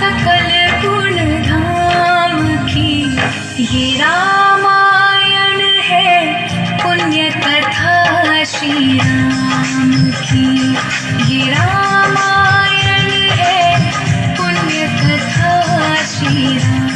सकल गुण धाम की ये रामायण है, पुण्य कथा श्री राम की। ये रामायण है, पुण्य कथा श्री राम।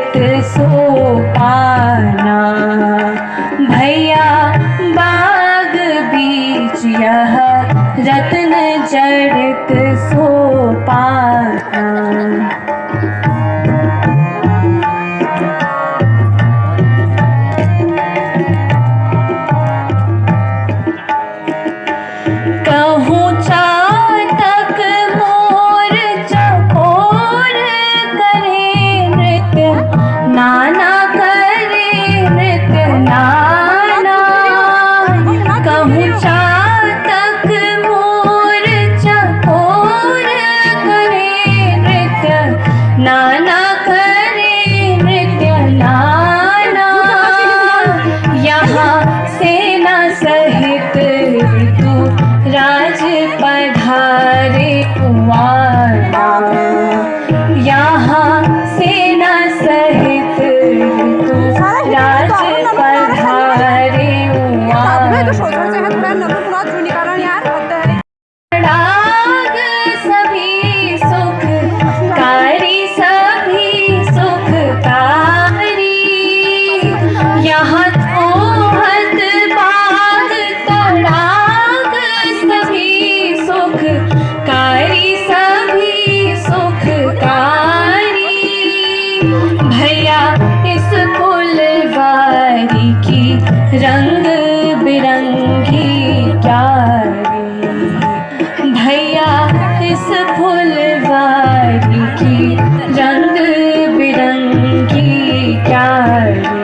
जड़त सोपाना। भैया बाग बीच यह रत्न जड़त सोपाना। कहूँ चातक मोर चकोर करे नृत्य नाना करे नृत्य नाना। कहूँ चातक मोर चकोर करे नृत्य नाना करे नृत्य नाना। यहाँ सेना सहित ऋतु राज पधारे कुंवारा। यहाँ सेना सहित ऋतु राज पधारे राग सभी सुखकारी सभी सुखकारी। यहाँ तोहत बाग तड़ाग सभी सुखकारी सभी सुखकारी। भैया इस फुलवारी की रंग बिरंगी क्यारी। भैया इस फुलवारी की रंग बिरंगी क्यारी।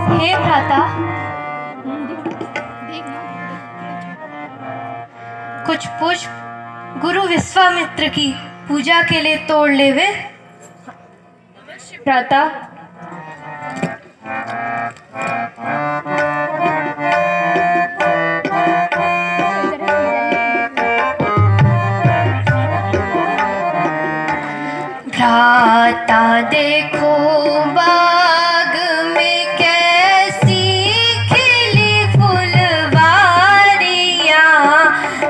हे भ्राता, कुछ पुष्प गुरु विश्वामित्र की पूजा के लिए तोड़ लेवे। भ्राता, भ्राता देखो बाग में कैसी खिली फुलवारियाँ।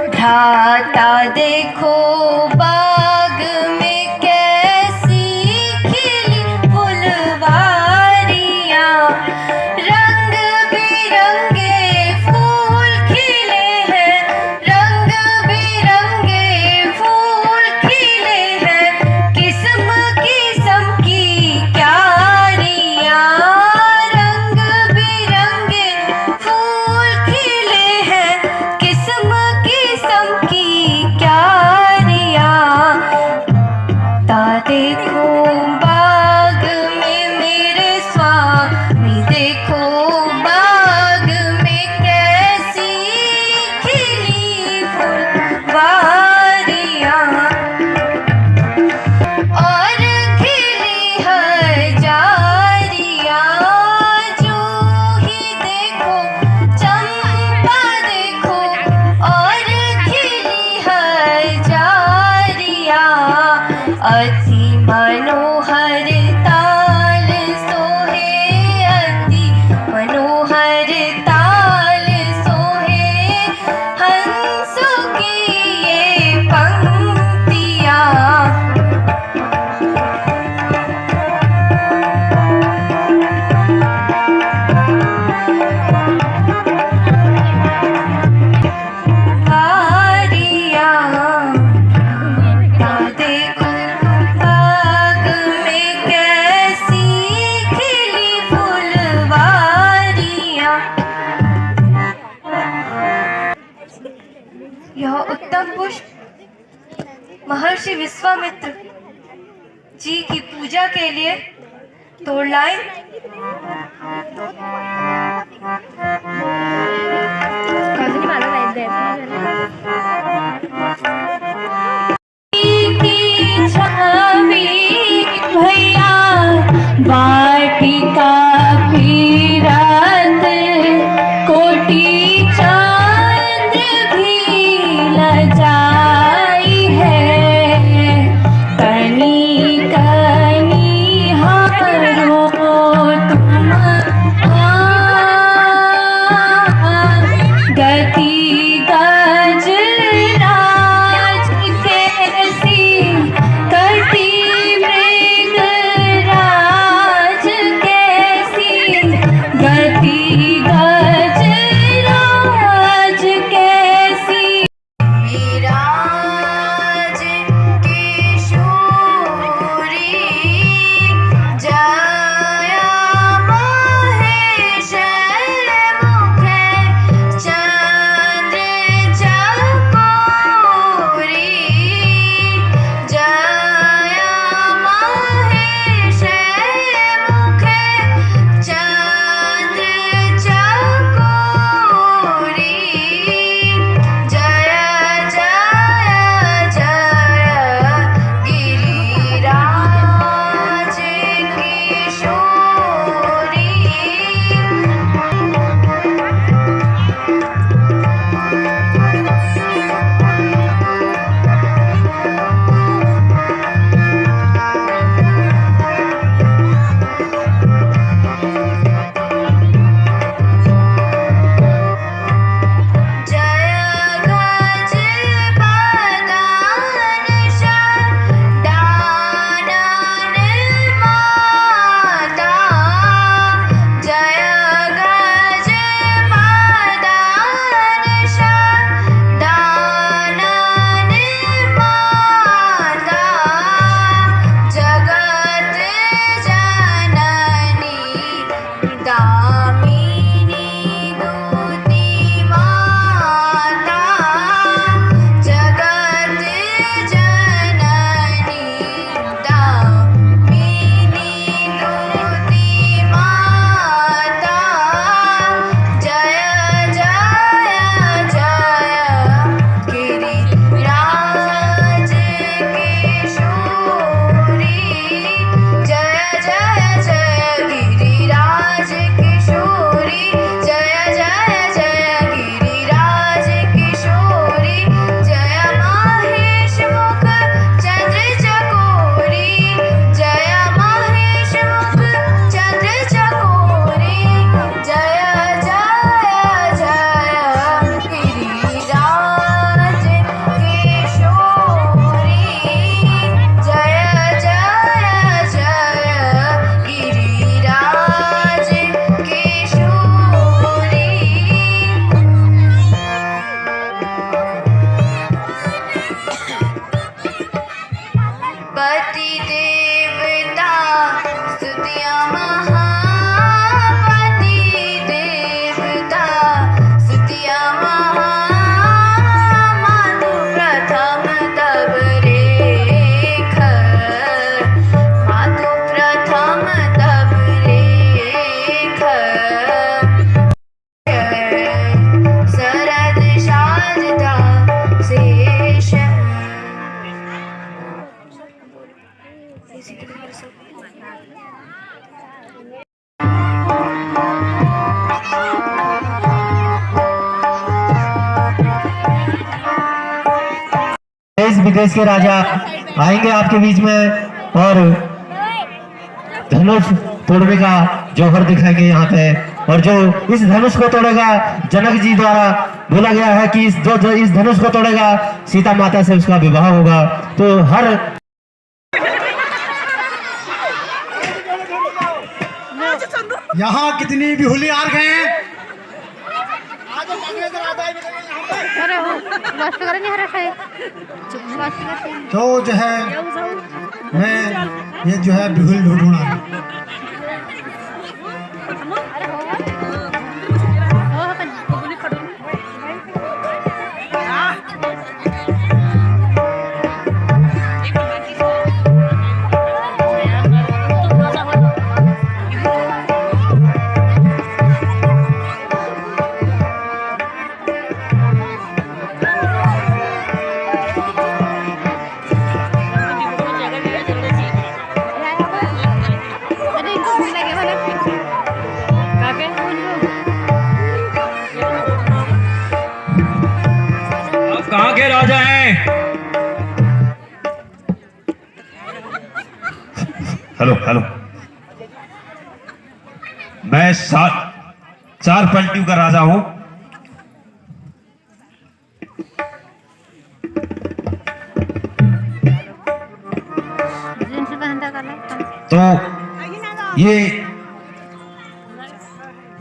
भ्राता देखो बाग में कैसी खिली फुलवारियाँ। रंग बिरंगे फूल खिले हैं, रंग बिरंगे फूल खिले हैं। किस्म किस्म की क्यारियाँ, रंग बिरंगे फूल खिले हैं। किस्म किस्म की क्यारियाँ। ता देखो बाग में मेरे स्वामी, देखो बाग में कैसी खिली फुलवारियाँ। और खिली हजारियाँ, जो ही देखो चंपा देखो। और खिली हजारियाँ, अति मनोहर ताल सोहे, अति मनोहर ताल सोहे। हंसों की ये पंक्तियाँ, देखो बाग में कैसी खिली फुलवारियाँ। यह उत्तम पुष्प महर्षि विश्वामित्र जी की पूजा के लिए तोड़ लाए। भैया वाटिका पीरा दामिनी दूती माता जगत जननी दामिनी दूती माता जय जय जय गिरिराज किशोरी जय जय जय गिरिराज किशोरी जय जय जय गिरिराज किशोरी जय माहेश मुख चंद्र चकोरी जय माहेश मुख चंद्र चकोरी जय जय जय गिरिराज किशोरी जय जय जय गिरिराज किशोरी पति देवता स्तुतियां महापति देवता स्तुतियां महा मातु प्रथम तब रेख मातु प्रथम तब रेख शरद शारदा शेष देश विदेश के राजा आएंगे आपके बीच में और धनुष तोड़ने का जौहर दिखाएंगे यहाँ पे। और जो इस धनुष को तोड़ेगा, जनक जी द्वारा बोला गया है कि जो इस धनुष को तोड़ेगा सीता माता से उसका विवाह होगा। तो हर यहाँ कितनी भी होलियार गए हैं। तो जो है मैं ये जो है बिहुल ढूंढूंगा। कहाँ के राजा हैं? हेलो हेलो, मैं चार पलटियों का राजा हूं। तो ये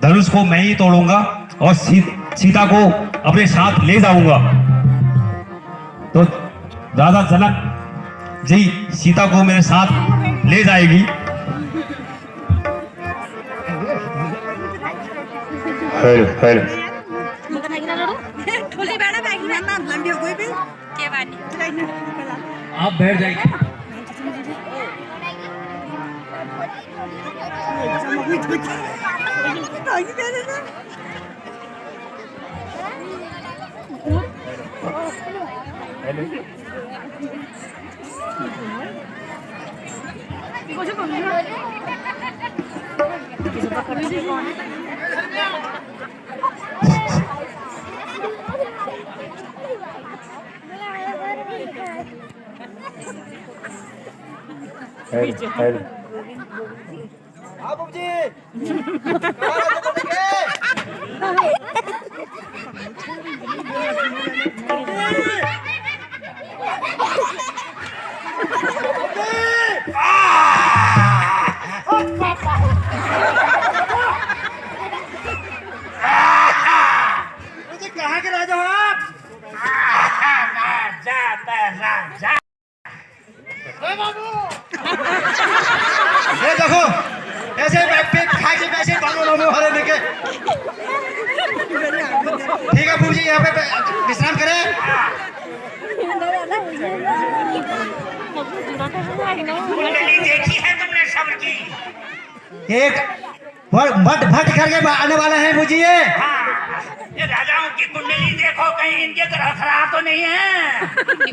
धनुष को मैं ही तोड़ूंगा और सीता को अपने साथ ले जाऊंगा। तो राजा जनक जी सीता को मेरे साथ ले जाएगी। आप बैठ जाइए। कहाँ के राजा हो आप? ये देखो ऐसे बैठ पे खा के वैसे दोनों एक भट भट करके आने वाला है बुझिए। ये राजाओं की कुंडली देखो कहीं इनके ग्रह खराब तो नहीं है।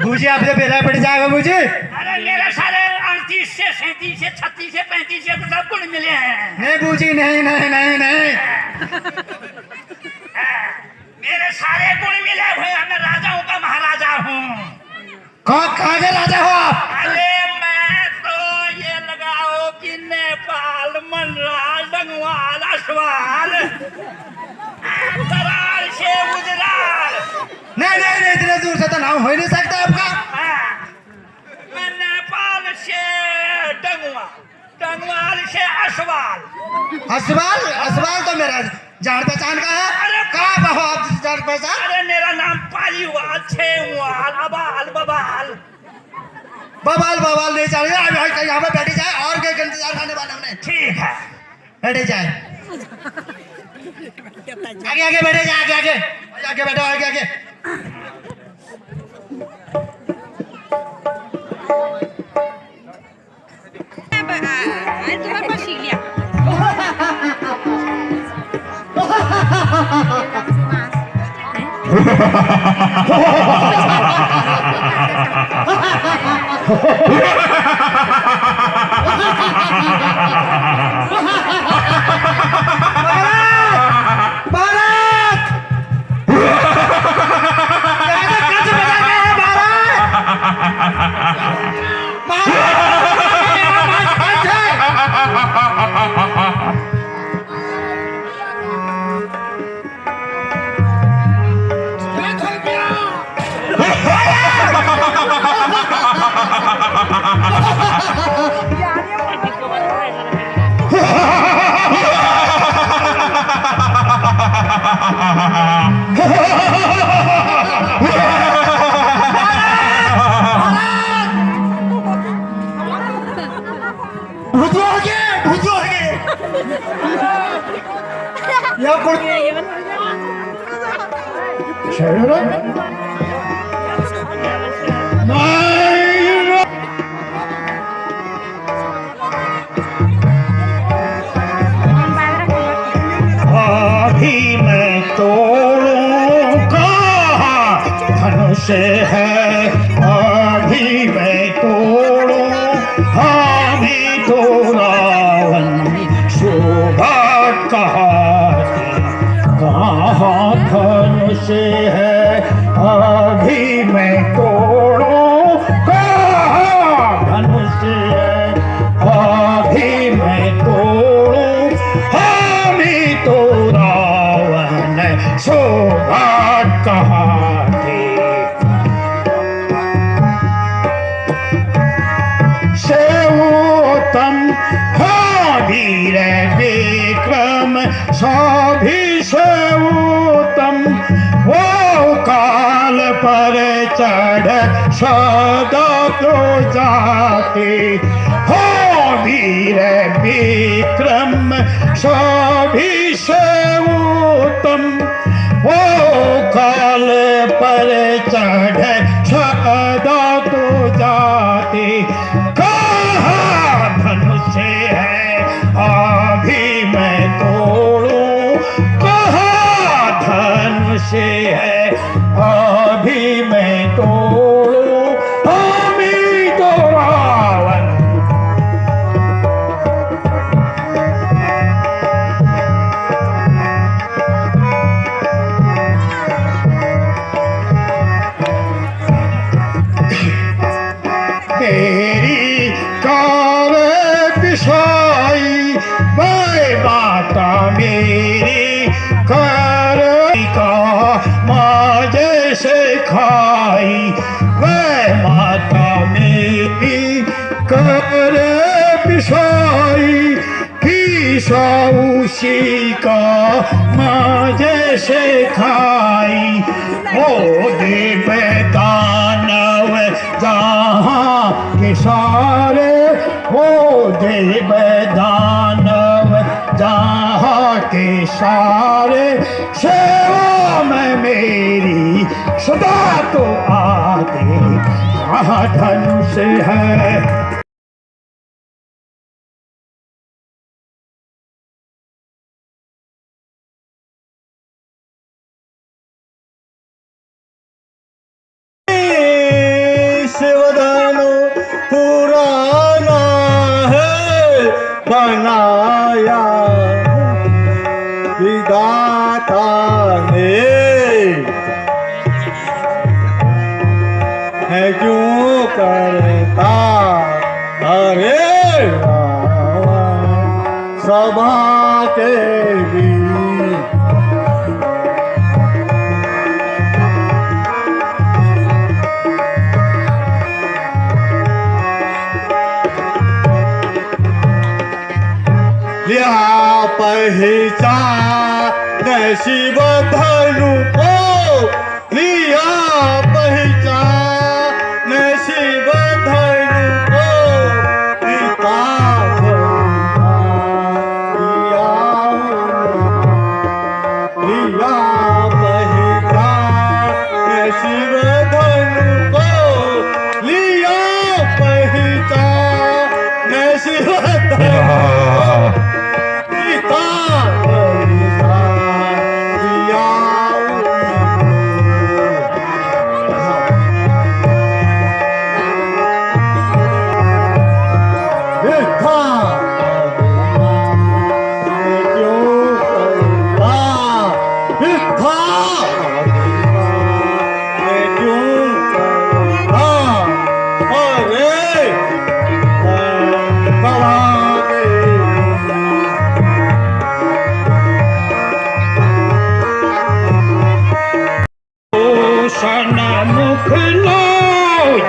बुझिए आपसे बेरा पड़ जाएगा बुझिए। अरे मेरे सारे 38 से 37 से 36 से 35 से तो सब गुण मिले हैं। नहीं बूझी, नहीं नहीं नहीं नहीं। मेरे सारे गुण मिले हुए हैं। मैं राजाओं का महाराजा हूँ। कहाँ के राजा हो आप? अरे मैं तो ये लगाओ कि नेपाल, मनराल, डंगवाल, अश्वाल, कराल से उजराल। नहीं नहीं नहीं, इतने दूर से तो नाम हो ही नहीं सकता आपका। मैं नेपाल से डंगवाल, डंगवाल से अश्वाल। असवाल असवाल तो मेरा जान पहचान का है। अरे कहाँ हो आप जान पहचान? अरे मेरा नाम पालीवाल, छेवाल, अबाल, बबाल। बवाल बवाल नहीं चाहिए। यहाँ पे बैठी जाए और के इंतजार करने वाले हमने। ठीक है। बैठे जाए, आगे आगे बैठे जाए, आगे आगे आगे बैठो, आगे आगे। अभी मैं तोड़ूंगा धनुष है, अभी मैं तोड़ूं, अभी तो रावण शोभा कहाते, कहाँ धनुष है, अभी मैं तोड़ूं, कहाँ धनुष है, अभी मैं तोड़ूं, अभी तो रावण शोभा कहाते। सेवोत्तम वीर विक्रम सौभिषेवोत्तम, वो काल पर चढ़ सदा तो जाते, हो वीर विक्रम सौभिषेवोत्तम, वो काल पर चढ़ सदा तो जाते, कहाँ धनुष है, अभी मैं तोड़ूं, कहाँ धनुष है, अभी मैं तोड़ूं, अभी तो रावण। मेरी कार पिसाई मैं माता, मेरी कर का माजे से खाई, मैं माता मेरी कर पिसाई, पीसा उसी का माजे से खाई, ओ देव दानव जहाँ के सारे, ओ देव दानव जहाँ के सारे, सेवा में मेरी सदा तो आते, कहाँ धनुष है, बनाया विधाता ने, है क्यों करता अरे सभा के बीच। लिया पहचान शिव धनु को, लिया पहचान शिव धनु को, पिता लिया पहचान शिव धनु को, लिया पहचान शिव धनु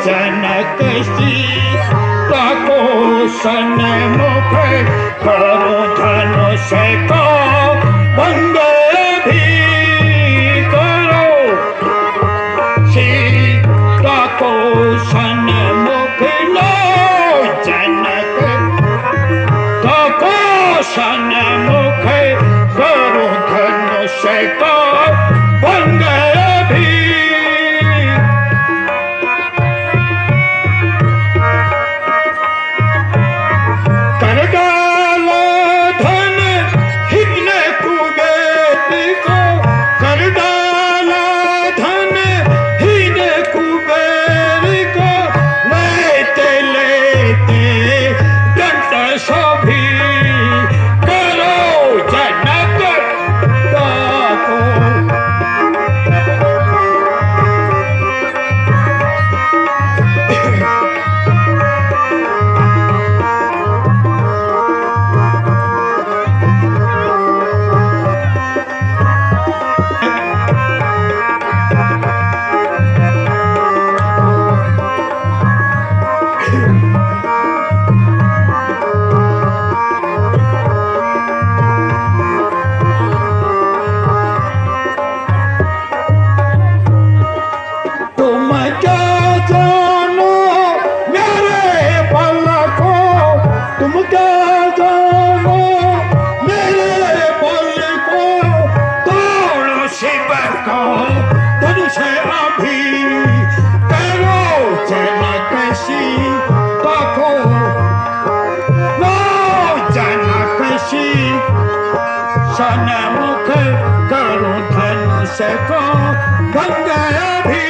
जनक सीता को सन्मुख करो धनुष को भंग भी करो, सीता को सन्मुख लो जनक को सन्मुख करो धनुष को भंग भी। सन्मुख करो धनुष को भंग भी।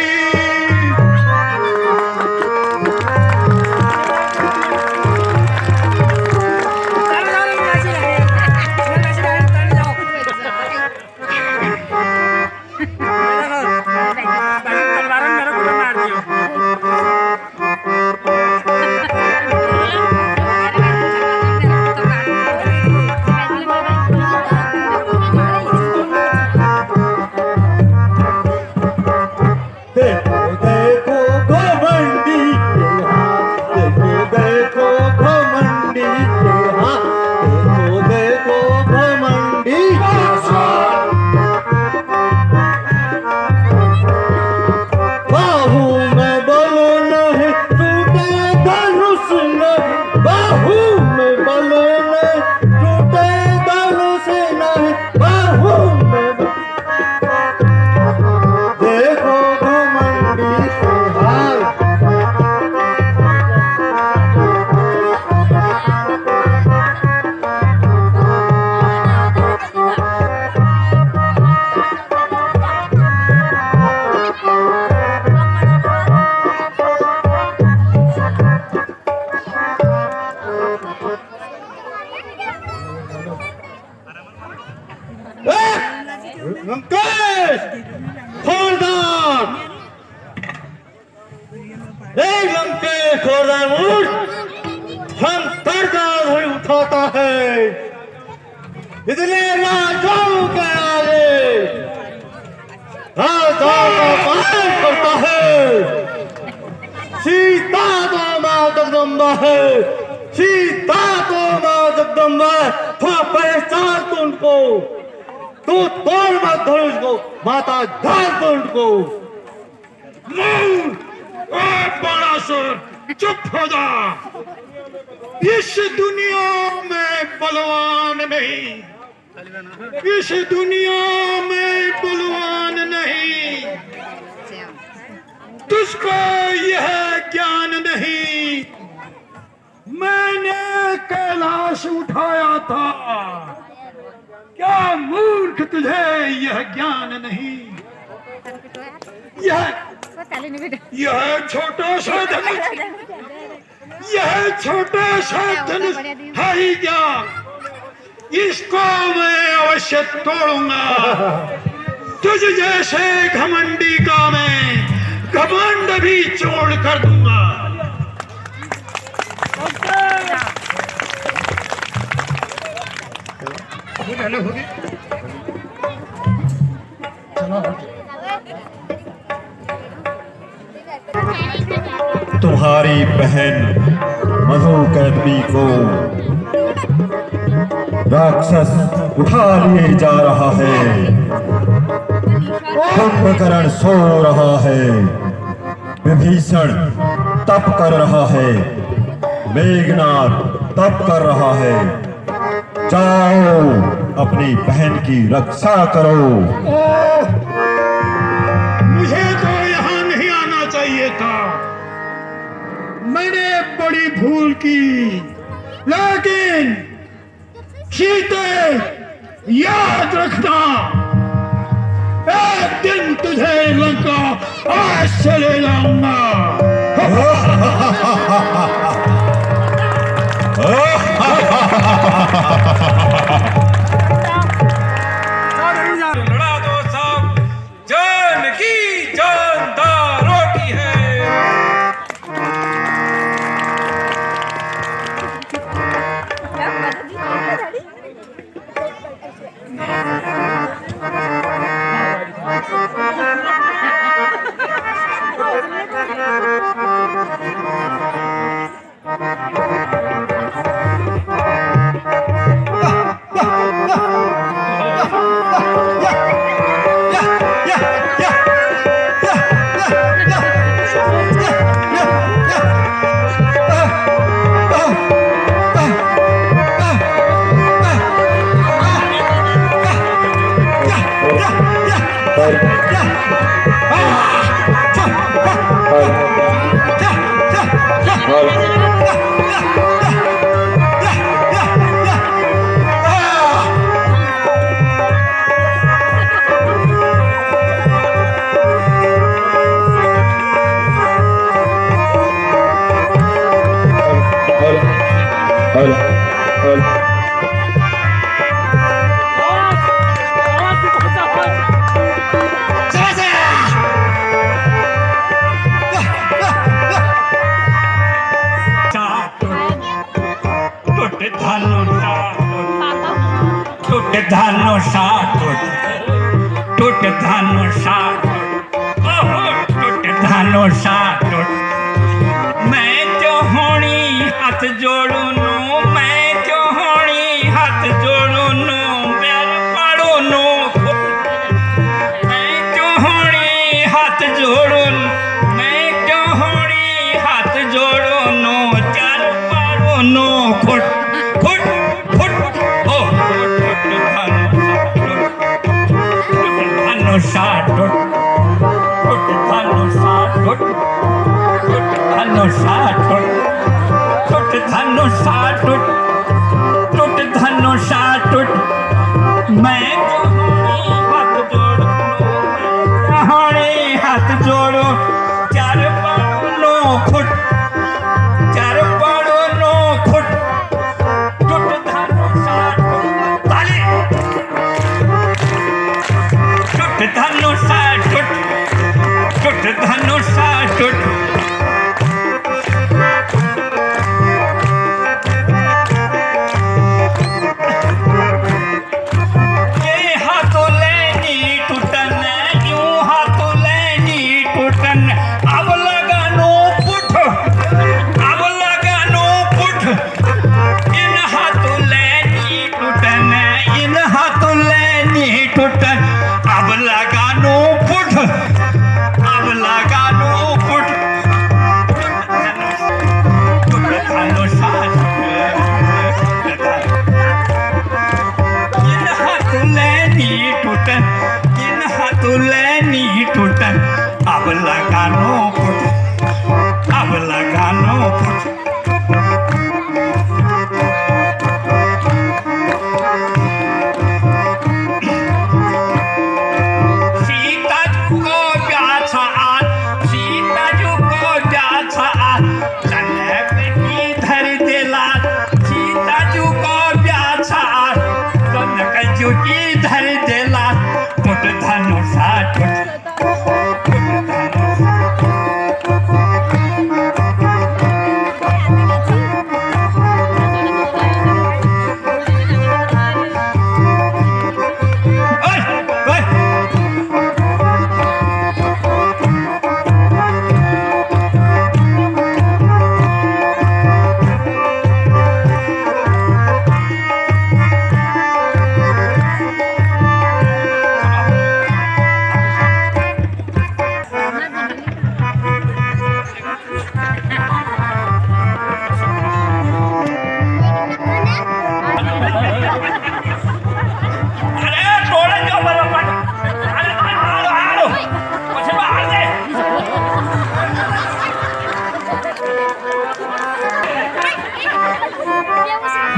लंकेश खोरदार लंकेश खोरदार उठ हम तड़का धड़ उठाता है इतने राजाओं के आगे राजाओं का पालन करता है सीता तो माँ जगदम्बा है सीता तो माँ जगदम्बा है थोड़ा पहचान तो उनको तू तोड़ मत धनुष को माता ढाल तो उनको बड़ा सर चुप हो जा इस दुनिया में बलवान नहीं इस दुनिया में बलवान नहीं तुझको यह ज्ञान नहीं मैंने कैलाश उठाया था क्या मूर्ख तुझे यह ज्ञान नहीं यह छोटा सा धनुष यह छोटा सा धनुष है ही क्या इसको मैं अवश्य तोड़ूंगा तुझ जैसे घमंडी का मैं घमंड भी छोड़ कर दूंगा तुम्हारी बहन मधुकैटवी को राक्षस उठा लिए जा रहा है कुंभकर्ण सो रहा है विभीषण तप कर रहा है मेघनाथ तप कर रहा है जाओ अपनी बहन की रक्षा करो मुझे तो यहाँ नहीं आना चाहिए था मैंने बड़ी भूल की लेकिन सीते याद रखना एक दिन तुझे लंका आज चले जाऊंगा लड़ा दो सब जान की जानदारों की है मैं जो होनी हाथ जोड़ू नो मैं जो होनी हाथ जोड़ू नो प्यार पाड़ो नो मैं जो होनी हाथ जोड़ू मैं जो होनी हाथ जोड़ू नो चार पाड़ो नो खुट खुट खुट ओ धानो साठ मैं हाथ जोड़ो चार पाड़ो नो खुट चार पाड़ो नो खुट टुट धानो साठ ताली टूट अब लगानो पुट अब लगानो पुट टूट अब लगानो पुट अब लगानो पुट धर देला टूट धनुषा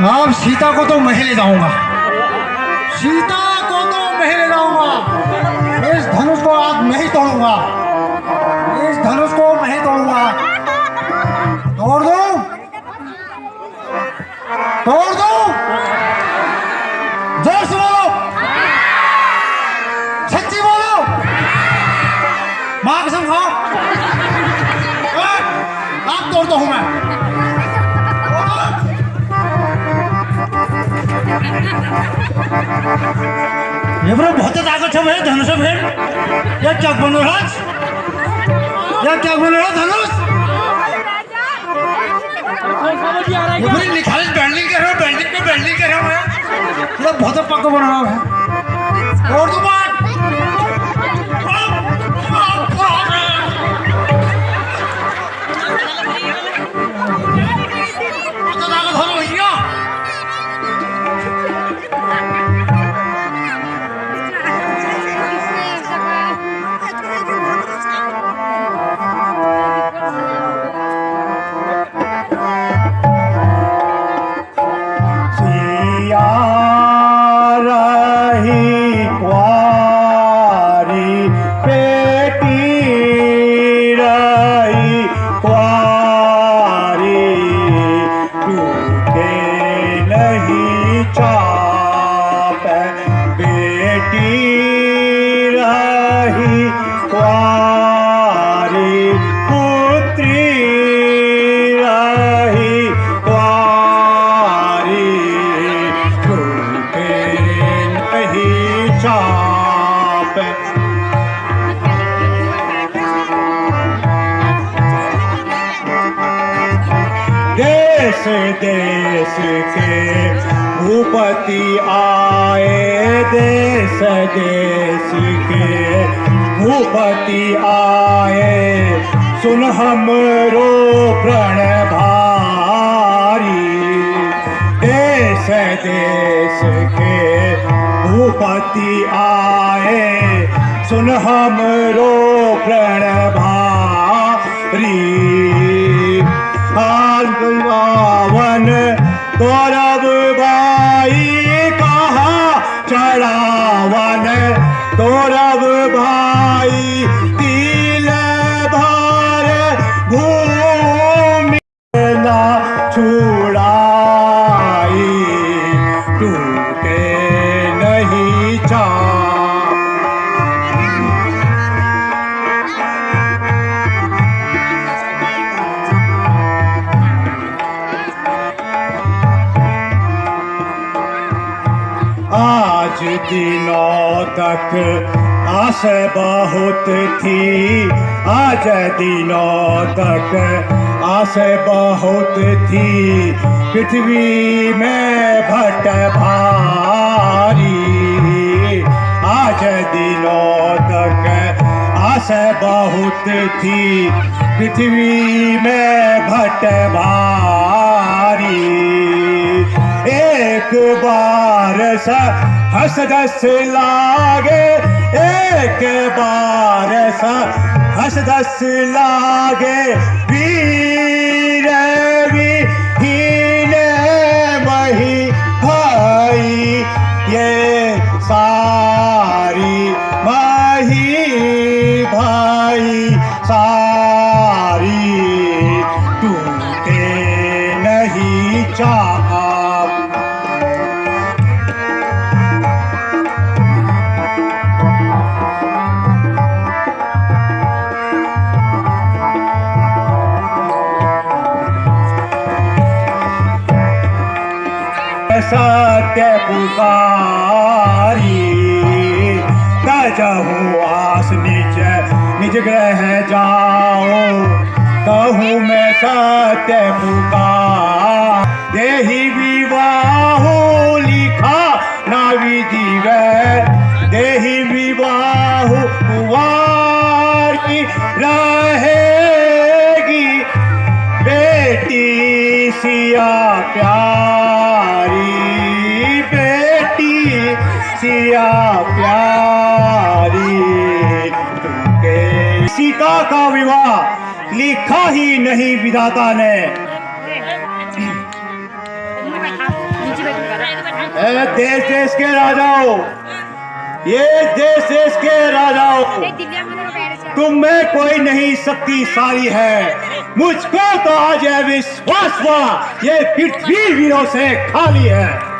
अब सीता को तो महल ले जाऊंगा, सीता को तो महल ले जाऊंगा। इस धनुष को आज मैं ही तोड़ूंगा, इस धनुष को मैं ही तोड़ूंगा। तोड़ दूं, तोड़ दूं, जोर से बोलो, सच्ची बोलो, मां कसम खाओ, आप तोड़ता हूं मैं। ये बड़ा बहुत ताकत है धनुष भेड़। ये क्या बन रहा है? ये क्या बन रहा है धनुष? ये बड़ी निखालिस बैंडिंग कर रहा हूँ, बैंडिंग पे बैंडिंग कर रहा हूँ मैं। ये बहुत पक्का बन रहा है। और तो बात देश के भूपति आए, देश देश के भूपति आए, सुन हमरो प्रण भारी। देश देश के भूपति आए, सुन हमरो प्रण भारी। वन गौरव भाई कहा चढ़ावन, गौरव भाई तिल भर भूमि ना छुड़ाई, टूटे नहीं चा। आज दिनों तक आस बहुत थी, आज दिनों तक आस बहुत थी, पृथ्वी में भट्ट भारी। आस बहुत थी पृथ्वी में भट्ट भारी, एक बार हंस दस लागे, एक बार हंस दस लागे, वीर विहीन मही भाई ये सारी मही भाई सारी, टूटे नहीं चाह। सत्य पुकारी, तजहु आस निज निज ग्रह जाओ, कहूँ मैं सत्य पुकार। देहि विवाह लिखा ना विधि वै, देहि विवाह कुंवार की रहेगी, बेटी सिया प्यारी, बेटी सिया प्यारी, तुमके सीता का विवाह लिखा ही नहीं विधाता ने। देश देश के राजाओं, ये देश देश के राजाओं, तुम में कोई नहीं शक्तिशाली है, मुझको तो आज यह विश्वास हुआ ये पृथ्वी वीरों से खाली है।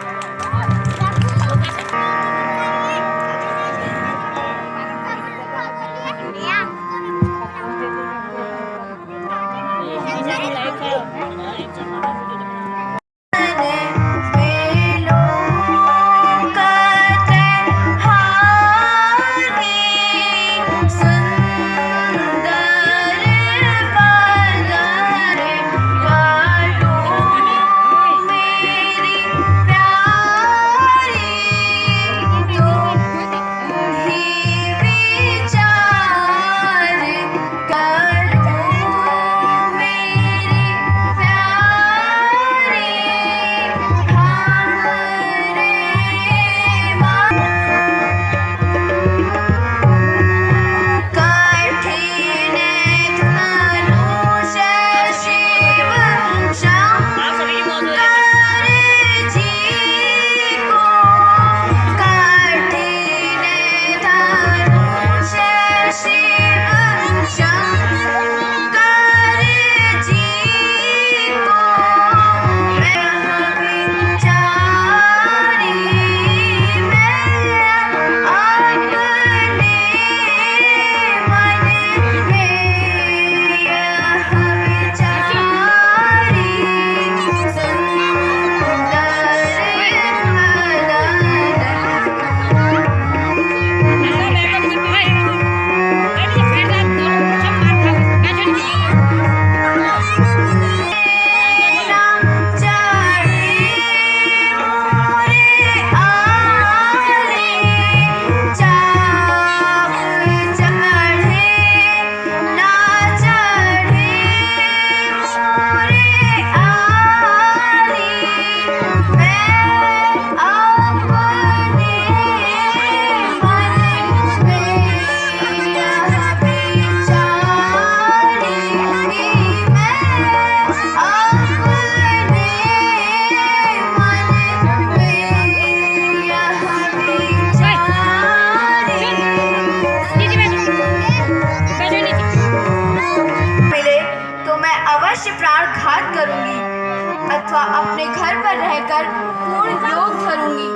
अथवा अपने घर पर रहकर पूर्ण योग धरूंगी।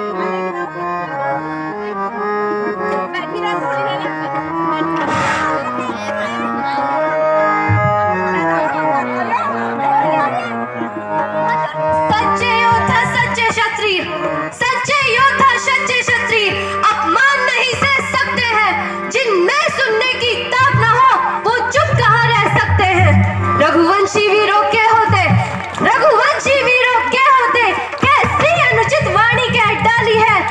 सच्चे योद्धा सच्चे क्षत्रिय, सच्चे योद्धा सच्चे क्षत्रिय अपमान नहीं सह सकते हैं। जिनमें सुनने की ताक न हो वो चुप कहाँ रह सकते हैं। रघुवंशी वीरों के होते, रघुवंशी वीरों के होते कैसी अनुचित वाणी कह डाली है।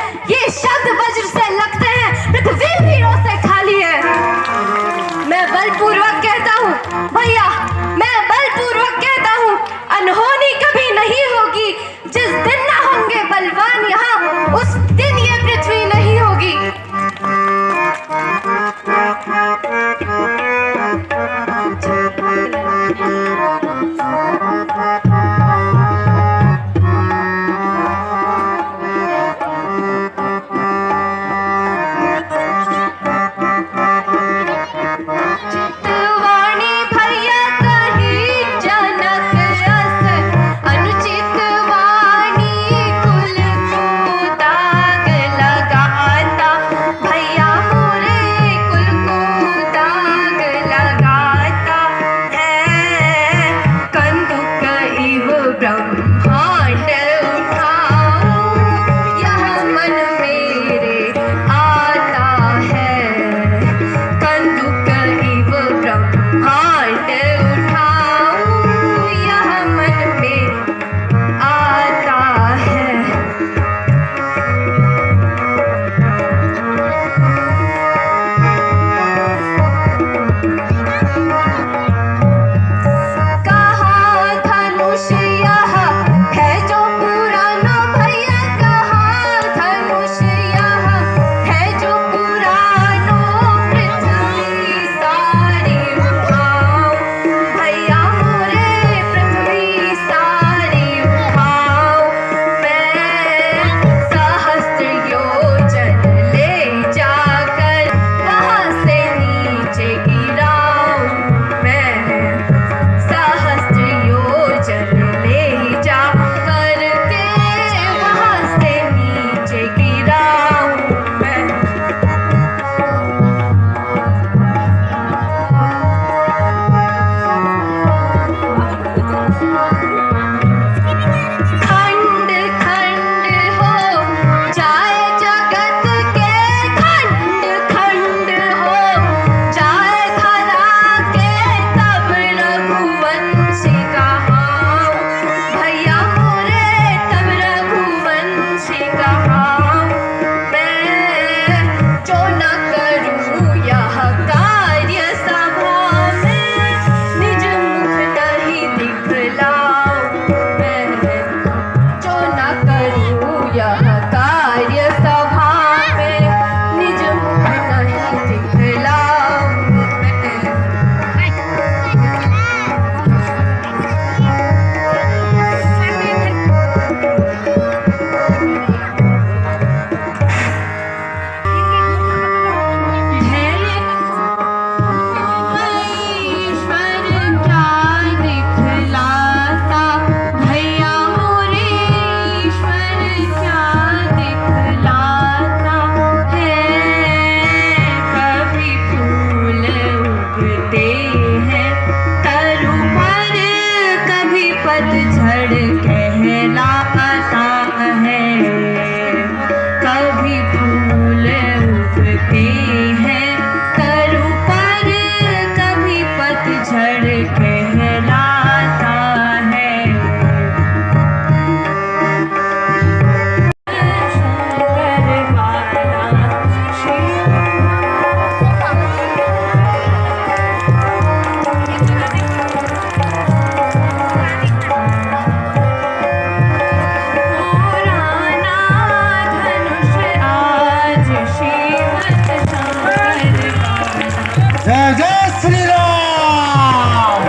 जय जय श्री राम।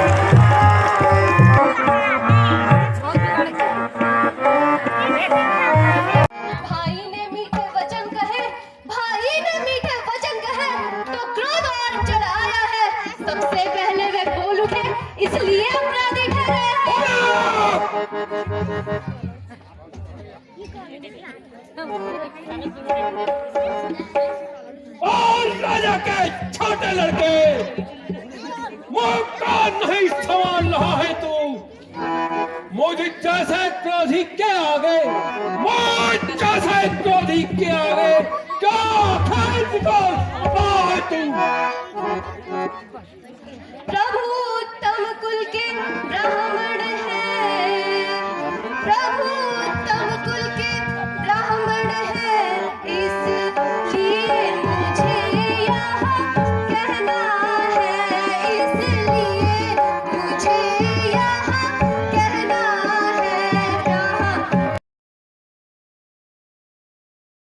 भाई ने मीठे वचन कहे, भाई ने मीठे वचन कहे, तो क्रोध और चढ़ाया है। सबसे पहले वे बोल उठे, इसलिए अपराधी ठहरे। और राजा के छोटे लड़के, मौका नहीं संभाल रहा है तू। मुझे जैसे क्रोधी के आगे, मुझ जैसे क्रोधी के आगे क्या खेल है तू। प्रभु उत्तम कुल के ब्राह्मण